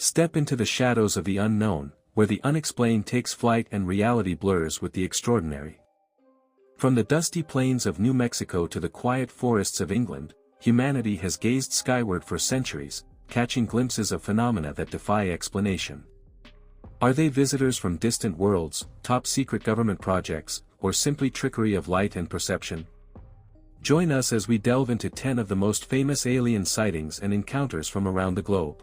Step into the shadows of the unknown, where the unexplained takes flight and reality blurs with the extraordinary. From the dusty plains of New Mexico to the quiet forests of England, humanity has gazed skyward for centuries, catching glimpses of phenomena that defy explanation. Are they visitors from distant worlds, top-secret government projects, or simply trickery of light and perception? Join us as we delve into 10 of the most famous alien sightings and encounters from around the globe.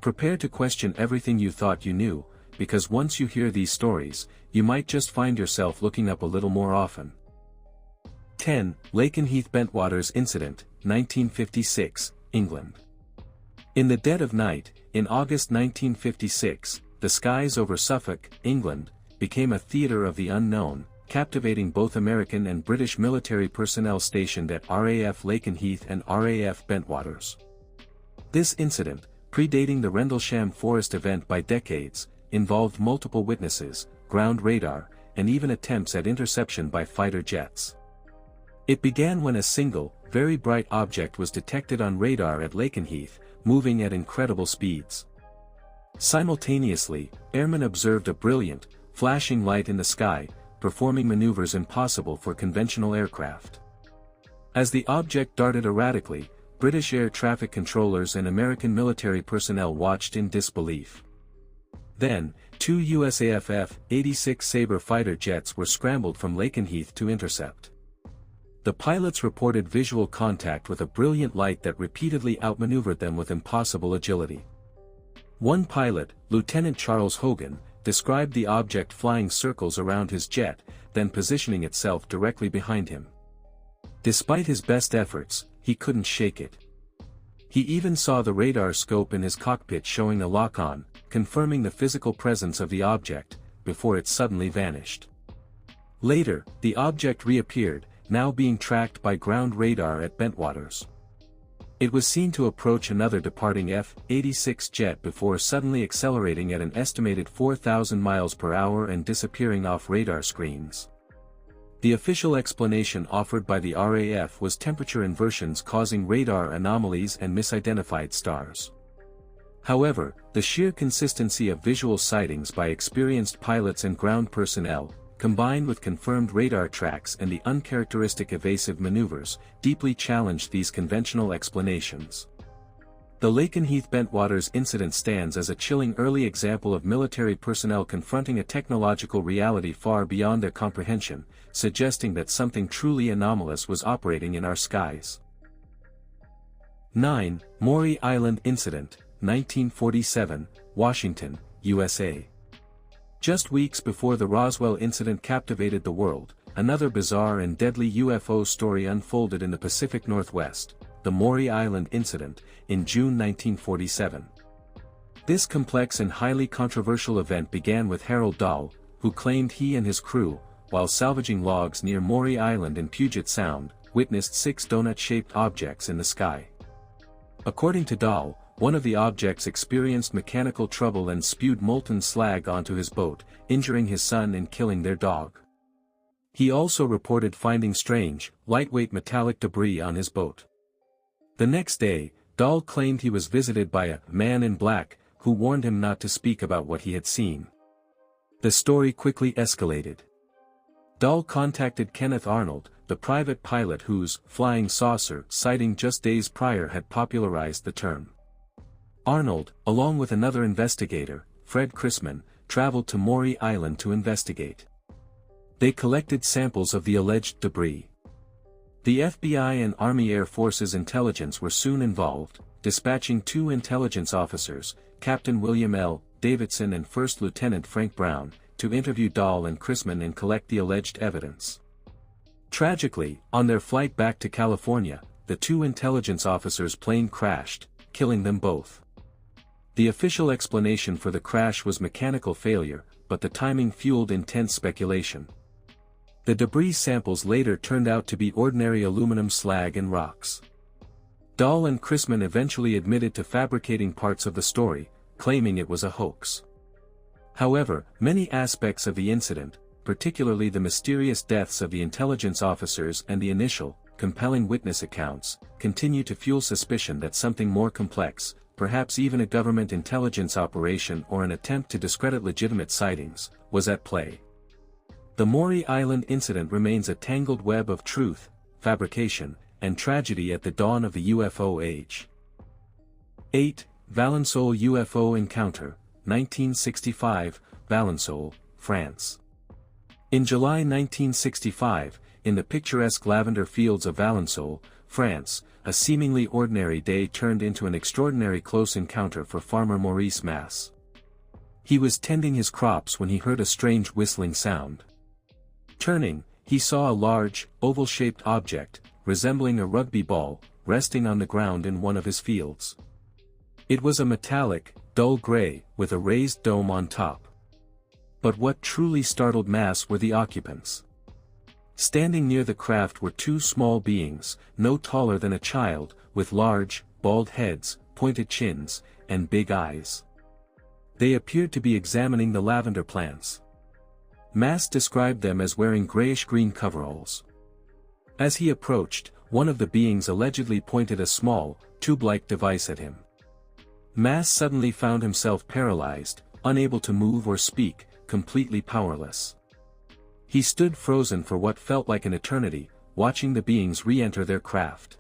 Prepare to question everything you thought you knew, because once you hear these stories, you might just find yourself looking up a little more often. 10. Lakenheath Bentwaters Incident, 1956, England. In the dead of night, in August 1956, the skies over Suffolk, England, became a theater of the unknown, captivating both American and British military personnel stationed at RAF Lakenheath and RAF Bentwaters. This incident, predating the Rendlesham Forest event by decades, involved multiple witnesses, ground radar, and even attempts at interception by fighter jets. It began when a single, very bright object was detected on radar at Lakenheath, moving at incredible speeds. Simultaneously, airmen observed a brilliant, flashing light in the sky, performing maneuvers impossible for conventional aircraft. As the object darted erratically, British air traffic controllers and American military personnel watched in disbelief. Then, two USAF F-86 Sabre fighter jets were scrambled from Lakenheath to intercept. The pilots reported visual contact with a brilliant light that repeatedly outmaneuvered them with impossible agility. One pilot, Lieutenant Charles Hogan, described the object flying circles around his jet, then positioning itself directly behind him. Despite his best efforts, he couldn't shake it. He even saw the radar scope in his cockpit showing a lock-on, confirming the physical presence of the object, before it suddenly vanished. Later, the object reappeared, now being tracked by ground radar at Bentwaters. It was seen to approach another departing F-86 jet before suddenly accelerating at an estimated 4,000 miles per hour and disappearing off radar screens. The official explanation offered by the RAF was temperature inversions causing radar anomalies and misidentified stars. However, the sheer consistency of visual sightings by experienced pilots and ground personnel, combined with confirmed radar tracks and the uncharacteristic evasive maneuvers, deeply challenged these conventional explanations. The Lakenheath Bentwaters incident stands as a chilling early example of military personnel confronting a technological reality far beyond their comprehension, suggesting that something truly anomalous was operating in our skies. 9. Maury Island Incident, 1947, Washington, USA. Just weeks before the Roswell incident captivated the world, another bizarre and deadly UFO story unfolded in the Pacific Northwest, the Maury Island Incident, in June 1947. This complex and highly controversial event began with Harold Dahl, who claimed he and his crew, while salvaging logs near Maury Island in Puget Sound, witnessed 6 donut-shaped objects in the sky. According to Dahl, one of the objects experienced mechanical trouble and spewed molten slag onto his boat, injuring his son and killing their dog. He also reported finding strange, lightweight metallic debris on his boat. The next day, Dahl claimed he was visited by a man in black, who warned him not to speak about what he had seen. The story quickly escalated. Dahl contacted Kenneth Arnold, the private pilot whose flying saucer sighting just days prior had popularized the term. Arnold, along with another investigator, Fred Chrisman, traveled to Maury Island to investigate. They collected samples of the alleged debris. The FBI and Army Air Force's intelligence were soon involved, dispatching 2 intelligence officers, Captain William L. Davidson and First Lieutenant Frank Brown, to interview Dahl and Chrisman and collect the alleged evidence. Tragically, on their flight back to California, the 2 intelligence officers' plane crashed, killing them both. The official explanation for the crash was mechanical failure, but the timing fueled intense speculation. The debris samples later turned out to be ordinary aluminum slag and rocks. Dahl and Chrisman eventually admitted to fabricating parts of the story, claiming it was a hoax. However, many aspects of the incident, particularly the mysterious deaths of the intelligence officers and the initial, compelling witness accounts, continue to fuel suspicion that something more complex, perhaps even a government intelligence operation or an attempt to discredit legitimate sightings, was at play. The Maury Island incident remains a tangled web of truth, fabrication, and tragedy at the dawn of the UFO age. 8. Valensole UFO Encounter, 1965, Valensole, France. In July 1965, in the picturesque lavender fields of Valensole, France, a seemingly ordinary day turned into an extraordinary close encounter for farmer Maurice Masse. He was tending his crops when he heard a strange whistling sound. Turning, he saw a large, oval-shaped object, resembling a rugby ball, resting on the ground in one of his fields. It was a metallic, dull gray, with a raised dome on top. But what truly startled Masse were the occupants. Standing near the craft were two small beings, no taller than a child, with large, bald heads, pointed chins, and big eyes. They appeared to be examining the lavender plants. Masse described them as wearing grayish-green coveralls. As he approached, one of the beings allegedly pointed a small, tube-like device at him. Masse suddenly found himself paralyzed, unable to move or speak, completely powerless. He stood frozen for what felt like an eternity, watching the beings re-enter their craft.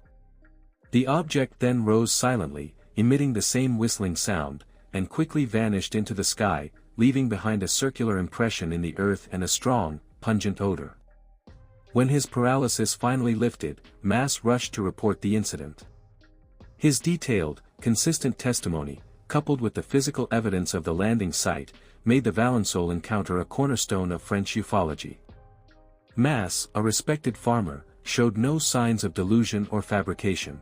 The object then rose silently, emitting the same whistling sound, and quickly vanished into the sky, leaving behind a circular impression in the earth and a strong, pungent odor. When his paralysis finally lifted, Masse rushed to report the incident. His detailed, consistent testimony, coupled with the physical evidence of the landing site, made the Valensole encounter a cornerstone of French ufology. Masse, a respected farmer, showed no signs of delusion or fabrication.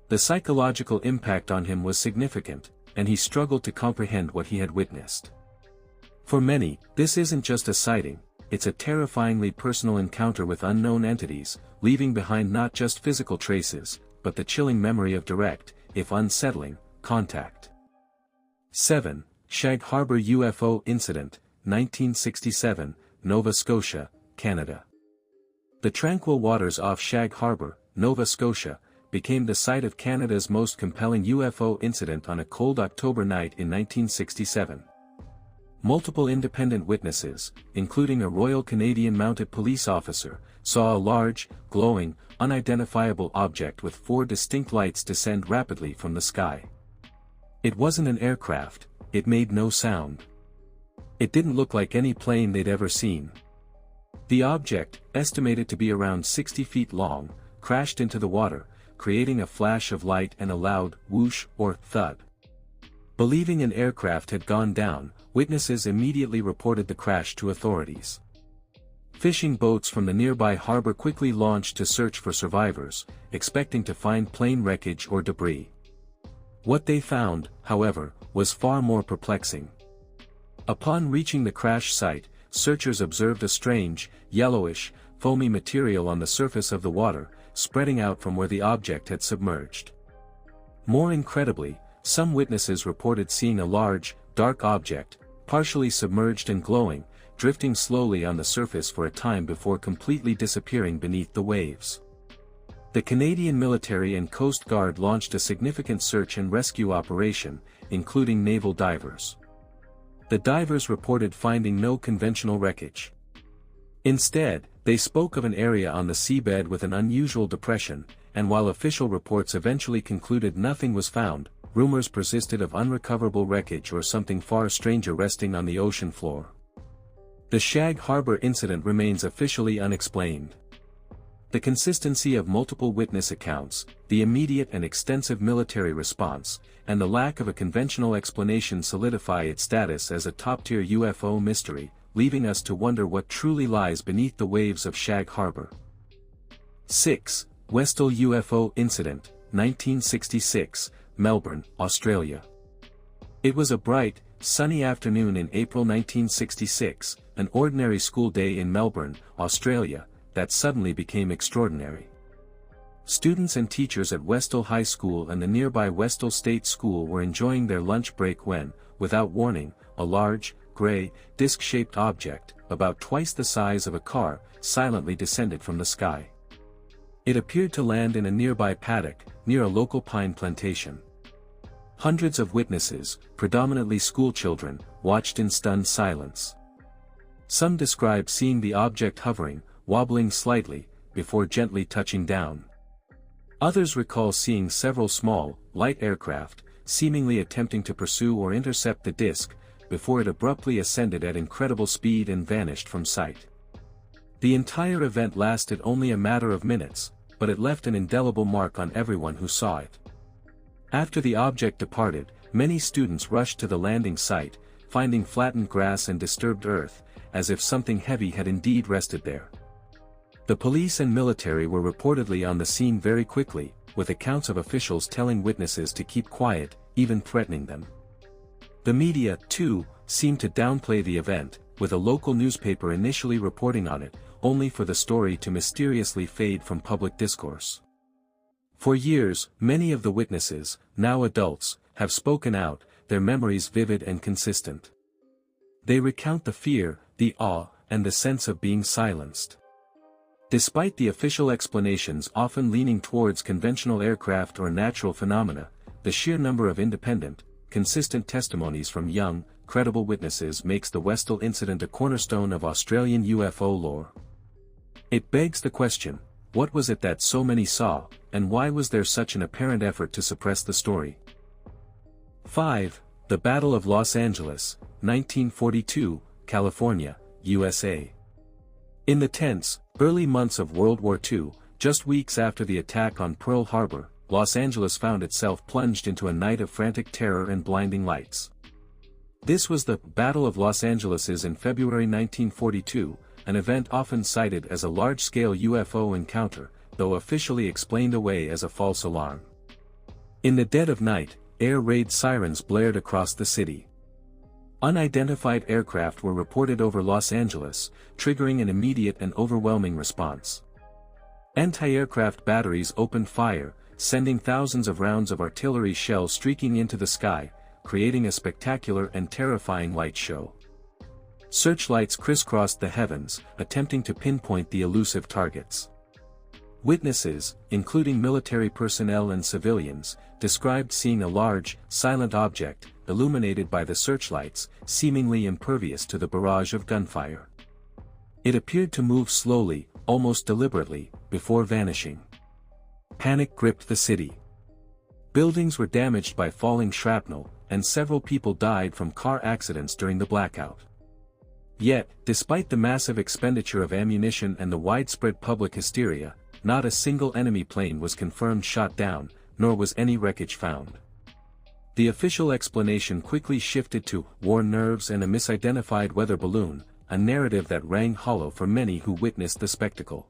The psychological impact on him was significant, and he struggled to comprehend what he had witnessed. For many, this isn't just a sighting, it's a terrifyingly personal encounter with unknown entities, leaving behind not just physical traces, but the chilling memory of direct, if unsettling, contact. 7. Shag Harbour UFO Incident, 1967, Nova Scotia, Canada. The tranquil waters off Shag Harbour, Nova Scotia, became the site of Canada's most compelling UFO incident on a cold October night in 1967. Multiple independent witnesses, including a Royal Canadian Mounted Police officer, saw a large, glowing, unidentifiable object with 4 distinct lights descend rapidly from the sky. It wasn't an aircraft, it made no sound. It didn't look like any plane they'd ever seen. The object, estimated to be around 60 feet long, crashed into the water, creating a flash of light and a loud whoosh or thud. Believing an aircraft had gone down, witnesses immediately reported the crash to authorities. Fishing boats from the nearby harbor quickly launched to search for survivors, expecting to find plane wreckage or debris. What they found, however, was far more perplexing. Upon reaching the crash site, searchers observed a strange, yellowish, foamy material on the surface of the water, spreading out from where the object had submerged. More incredibly, some witnesses reported seeing a large, dark object, partially submerged and glowing, drifting slowly on the surface for a time before completely disappearing beneath the waves. The Canadian military and Coast Guard launched a significant search and rescue operation, including naval divers. The divers reported finding no conventional wreckage. Instead, they spoke of an area on the seabed with an unusual depression, and while official reports eventually concluded nothing was found, rumors persisted of unrecoverable wreckage or something far stranger resting on the ocean floor. The Shag Harbour incident remains officially unexplained. The consistency of multiple witness accounts, the immediate and extensive military response, and the lack of a conventional explanation solidify its status as a top-tier UFO mystery, leaving us to wonder what truly lies beneath the waves of Shag Harbour. 6. Westall UFO Incident, 1966, Melbourne, Australia. It was a bright, sunny afternoon in April 1966, an ordinary school day in Melbourne, Australia, that suddenly became extraordinary. Students and teachers at Westall High School and the nearby Westall State School were enjoying their lunch break when, without warning, a large, gray, disc-shaped object, about twice the size of a car, silently descended from the sky. It appeared to land in a nearby paddock, near a local pine plantation. Hundreds of witnesses, predominantly schoolchildren, watched in stunned silence. Some described seeing the object hovering, wobbling slightly, before gently touching down. Others recall seeing several small, light aircraft, seemingly attempting to pursue or intercept the disk, before it abruptly ascended at incredible speed and vanished from sight. The entire event lasted only a matter of minutes, but it left an indelible mark on everyone who saw it. After the object departed, many students rushed to the landing site, finding flattened grass and disturbed earth, as if something heavy had indeed rested there. The police and military were reportedly on the scene very quickly, with accounts of officials telling witnesses to keep quiet, even threatening them. The media, too, seemed to downplay the event, with a local newspaper initially reporting on it, only for the story to mysteriously fade from public discourse. For years, many of the witnesses, now adults, have spoken out, their memories vivid and consistent. They recount the fear, the awe, and the sense of being silenced. Despite the official explanations often leaning towards conventional aircraft or natural phenomena, the sheer number of independent, consistent testimonies from young, credible witnesses makes the Westall incident a cornerstone of Australian UFO lore. It begs the question, what was it that so many saw, and why was there such an apparent effort to suppress the story? 5. The Battle of Los Angeles, 1942, California, USA. In the tense, early months of World War II, just weeks after the attack on Pearl Harbor, Los Angeles found itself plunged into a night of frantic terror and blinding lights. This was the Battle of Los Angeles in February 1942, an event often cited as a large-scale UFO encounter, though officially explained away as a false alarm. In the dead of night, air raid sirens blared across the city. Unidentified aircraft were reported over Los Angeles, triggering an immediate and overwhelming response. Anti-aircraft batteries opened fire, sending thousands of rounds of artillery shells streaking into the sky, creating a spectacular and terrifying light show. Searchlights crisscrossed the heavens, attempting to pinpoint the elusive targets. Witnesses, including military personnel and civilians, described seeing a large, silent object, illuminated by the searchlights, seemingly impervious to the barrage of gunfire. It appeared to move slowly, almost deliberately, before vanishing. Panic gripped the city. Buildings were damaged by falling shrapnel, and several people died from car accidents during the blackout. Yet, despite the massive expenditure of ammunition and the widespread public hysteria, not a single enemy plane was confirmed shot down, nor was any wreckage found. The official explanation quickly shifted to war nerves and a misidentified weather balloon, a narrative that rang hollow for many who witnessed the spectacle.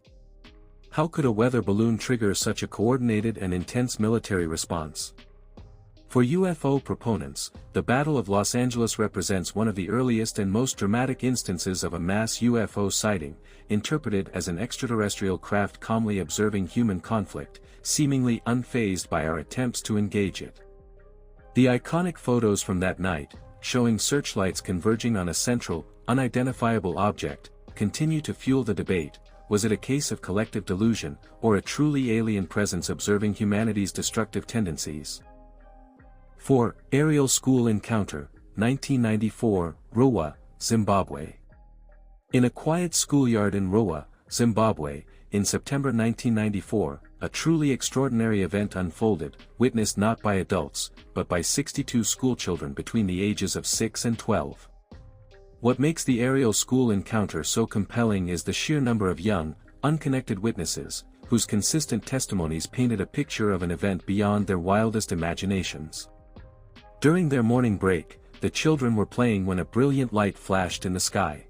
How could a weather balloon trigger such a coordinated and intense military response? For UFO proponents, the Battle of Los Angeles represents one of the earliest and most dramatic instances of a mass UFO sighting, interpreted as an extraterrestrial craft calmly observing human conflict, seemingly unfazed by our attempts to engage it. The iconic photos from that night, showing searchlights converging on a central, unidentifiable object, continue to fuel the debate. Was it a case of collective delusion, or a truly alien presence observing humanity's destructive tendencies? 4. Ariel School Encounter, 1994, Rwanda, Zimbabwe. In a quiet schoolyard in Rwanda, Zimbabwe, in September 1994, a truly extraordinary event unfolded, witnessed not by adults, but by 62 schoolchildren between the ages of 6 and 12. What makes the Ariel School encounter so compelling is the sheer number of young, unconnected witnesses, whose consistent testimonies painted a picture of an event beyond their wildest imaginations. During their morning break, the children were playing when a brilliant light flashed in the sky.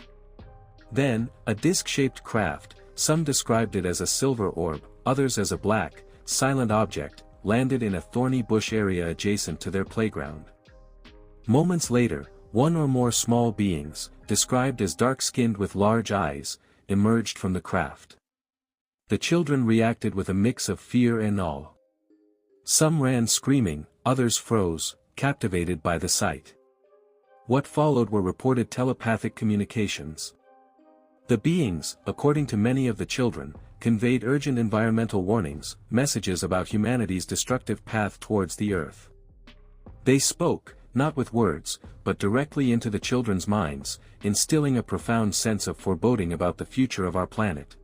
Then, a disc-shaped craft, some described it as a silver orb, others as a black, silent object, landed in a thorny bush area adjacent to their playground. Moments later, one or more small beings, described as dark-skinned with large eyes, emerged from the craft. The children reacted with a mix of fear and awe. Some ran screaming, others froze, captivated by the sight. What followed were reported telepathic communications. The beings, according to many of the children, conveyed urgent environmental warnings, messages about humanity's destructive path towards the Earth. They spoke, not with words, but directly into the children's minds, instilling a profound sense of foreboding about the future of our planet.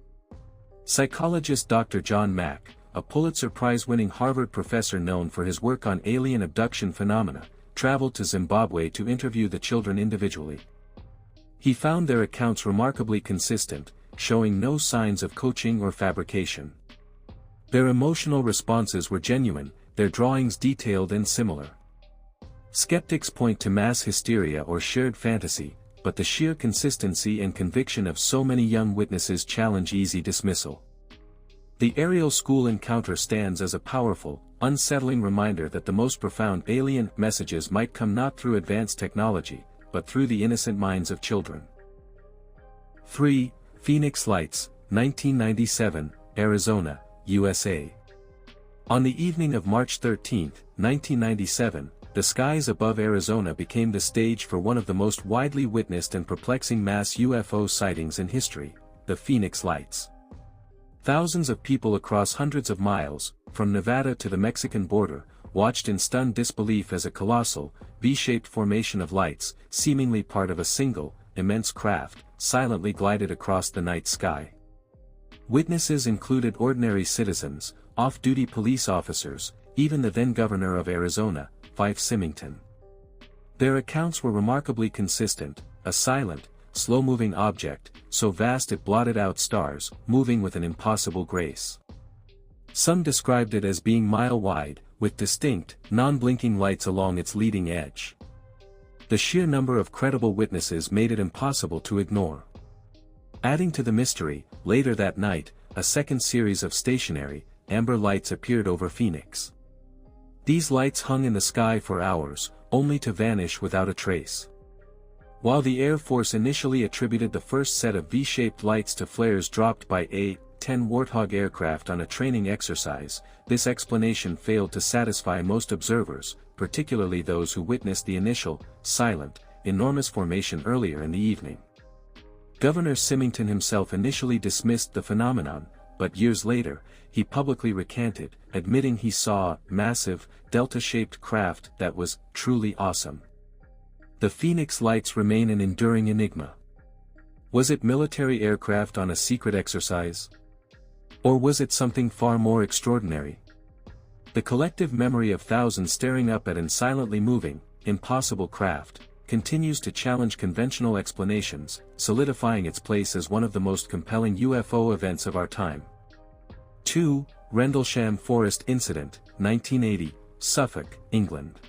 Psychologist Dr. John Mack, a Pulitzer Prize-winning Harvard professor known for his work on alien abduction phenomena, traveled to Zimbabwe to interview the children individually. He found their accounts remarkably consistent, showing no signs of coaching or fabrication. Their emotional responses were genuine, their drawings detailed and similar. Skeptics point to mass hysteria or shared fantasy, but the sheer consistency and conviction of so many young witnesses challenge easy dismissal. The Ariel School encounter stands as a powerful, unsettling reminder that the most profound alien messages might come not through advanced technology, but through the innocent minds of children. 3. Phoenix Lights, 1997, Arizona, USA. On the evening of March 13, 1997, the skies above Arizona became the stage for one of the most widely witnessed and perplexing mass UFO sightings in history, the Phoenix Lights. Thousands of people across hundreds of miles, from Nevada to the Mexican border, watched in stunned disbelief as a colossal, V-shaped formation of lights, seemingly part of a single, immense craft, silently glided across the night sky. Witnesses included ordinary citizens, off-duty police officers, even the then-governor of Arizona, Fife Symington. Their accounts were remarkably consistent, a silent, slow-moving object, so vast it blotted out stars, moving with an impossible grace. Some described it as being mile-wide, with distinct, non-blinking lights along its leading edge. The sheer number of credible witnesses made it impossible to ignore. Adding to the mystery, later that night, a second series of stationary, amber lights appeared over Phoenix. These lights hung in the sky for hours, only to vanish without a trace. While the Air Force initially attributed the first set of V-shaped lights to flares dropped by A-10 Warthog aircraft on a training exercise, this explanation failed to satisfy most observers, particularly those who witnessed the initial, silent, enormous formation earlier in the evening. Governor Symington himself initially dismissed the phenomenon, but years later, he publicly recanted, admitting he saw a massive, delta-shaped craft that was truly awesome. The Phoenix Lights remain an enduring enigma. Was it military aircraft on a secret exercise? Or was it something far more extraordinary? The collective memory of thousands staring up at an silently moving, impossible craft, continues to challenge conventional explanations, solidifying its place as one of the most compelling UFO events of our time. 2. Rendlesham Forest Incident, 1980, Suffolk, England.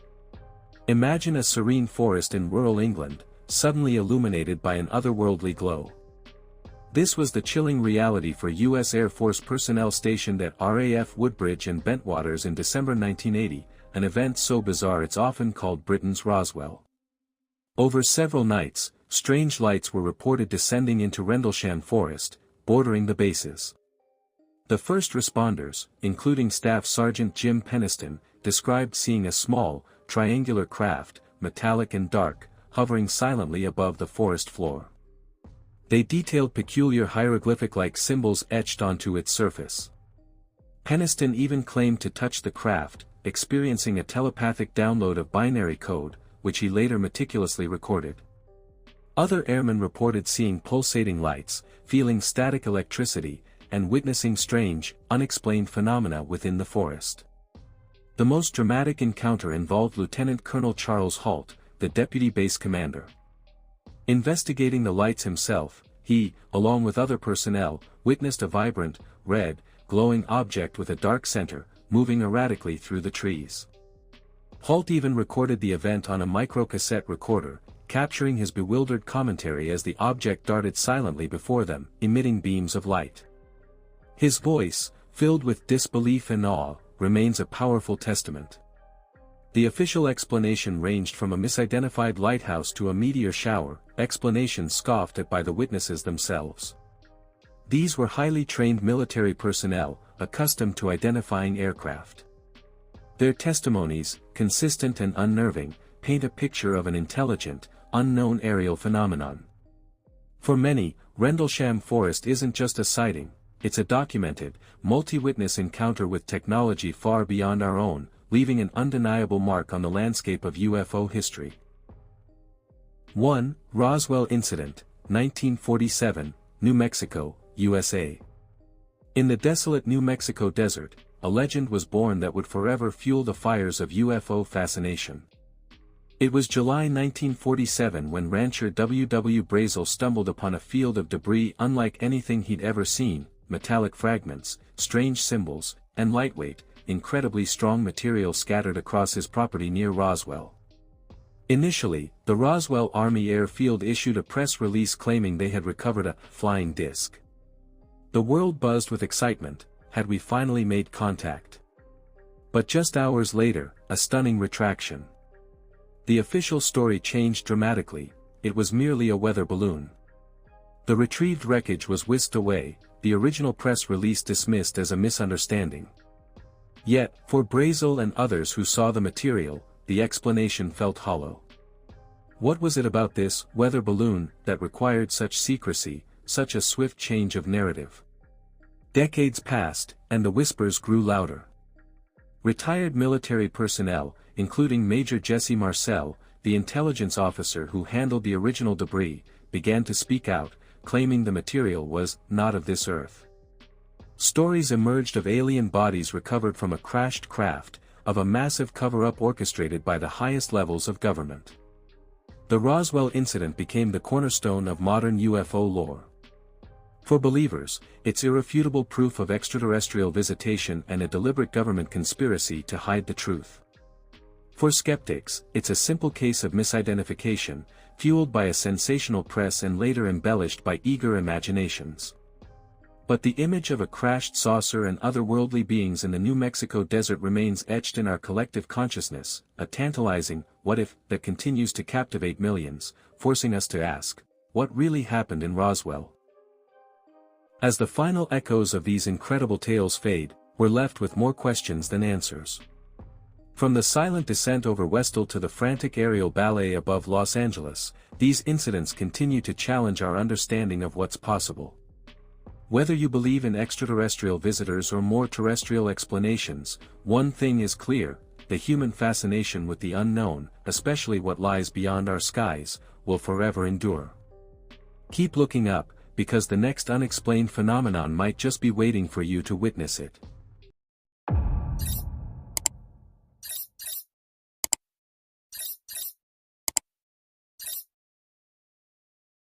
Imagine a serene forest in rural England, suddenly illuminated by an otherworldly glow. This was the chilling reality for U.S. Air Force personnel stationed at RAF Woodbridge and Bentwaters in December 1980, an event so bizarre it's often called Britain's Roswell. Over several nights, strange lights were reported descending into Rendlesham Forest, bordering the bases. The first responders, including Staff Sergeant Jim Peniston, described seeing a small, triangular craft, metallic and dark, hovering silently above the forest floor. They detailed peculiar hieroglyphic-like symbols etched onto its surface. Peniston even claimed to touch the craft, experiencing a telepathic download of binary code, which he later meticulously recorded. Other airmen reported seeing pulsating lights, feeling static electricity, and witnessing strange, unexplained phenomena within the forest. The most dramatic encounter involved Lieutenant Colonel Charles Halt, the deputy base commander. Investigating the lights himself, he, along with other personnel, witnessed a vibrant, red, glowing object with a dark center, moving erratically through the trees. Halt even recorded the event on a microcassette recorder, capturing his bewildered commentary as the object darted silently before them, emitting beams of light. His voice, filled with disbelief and awe, remains a powerful testament. The official explanation ranged from a misidentified lighthouse to a meteor shower, explanations scoffed at by the witnesses themselves. These were highly trained military personnel, accustomed to identifying aircraft. Their testimonies, consistent and unnerving, paint a picture of an intelligent, unknown aerial phenomenon. For many, Rendlesham Forest isn't just a sighting, it's a documented, multi-witness encounter with technology far beyond our own, leaving an undeniable mark on the landscape of UFO history. 1. Roswell Incident, 1947, New Mexico, USA. In the desolate New Mexico desert, a legend was born that would forever fuel the fires of UFO fascination. It was July 1947 when rancher W. W. Brazel stumbled upon a field of debris unlike anything he'd ever seen: metallic fragments, strange symbols, and lightweight, incredibly strong material scattered across his property near Roswell. Initially, the Roswell Army Air Field issued a press release claiming they had recovered a flying disc. The world buzzed with excitement. Had we finally made contact? But just hours later, a stunning retraction. The official story changed dramatically. It was merely a weather balloon. The retrieved wreckage was whisked away, the original press release dismissed as a misunderstanding. Yet, for Brazel and others who saw the material, the explanation felt hollow. What was it about this weather balloon that required such secrecy, such a swift change of narrative? Decades passed, and the whispers grew louder. Retired military personnel, including Major Jesse Marcel, the intelligence officer who handled the original debris, began to speak out, claiming the material was not of this earth. Stories emerged of alien bodies recovered from a crashed craft, of a massive cover-up orchestrated by the highest levels of government. The Roswell incident became the cornerstone of modern UFO lore. For believers, it's irrefutable proof of extraterrestrial visitation and a deliberate government conspiracy to hide the truth. For skeptics, it's a simple case of misidentification, fueled by a sensational press and later embellished by eager imaginations. But the image of a crashed saucer and otherworldly beings in the New Mexico desert remains etched in our collective consciousness, a tantalizing what-if that continues to captivate millions, forcing us to ask, what really happened in Roswell? As the final echoes of these incredible tales fade, we're left with more questions than answers. From the silent descent over Westall to the frantic aerial ballet above Los Angeles, these incidents continue to challenge our understanding of what's possible. Whether you believe in extraterrestrial visitors or more terrestrial explanations, one thing is clear: the human fascination with the unknown, especially what lies beyond our skies, will forever endure. Keep looking up, because the next unexplained phenomenon might just be waiting for you to witness it.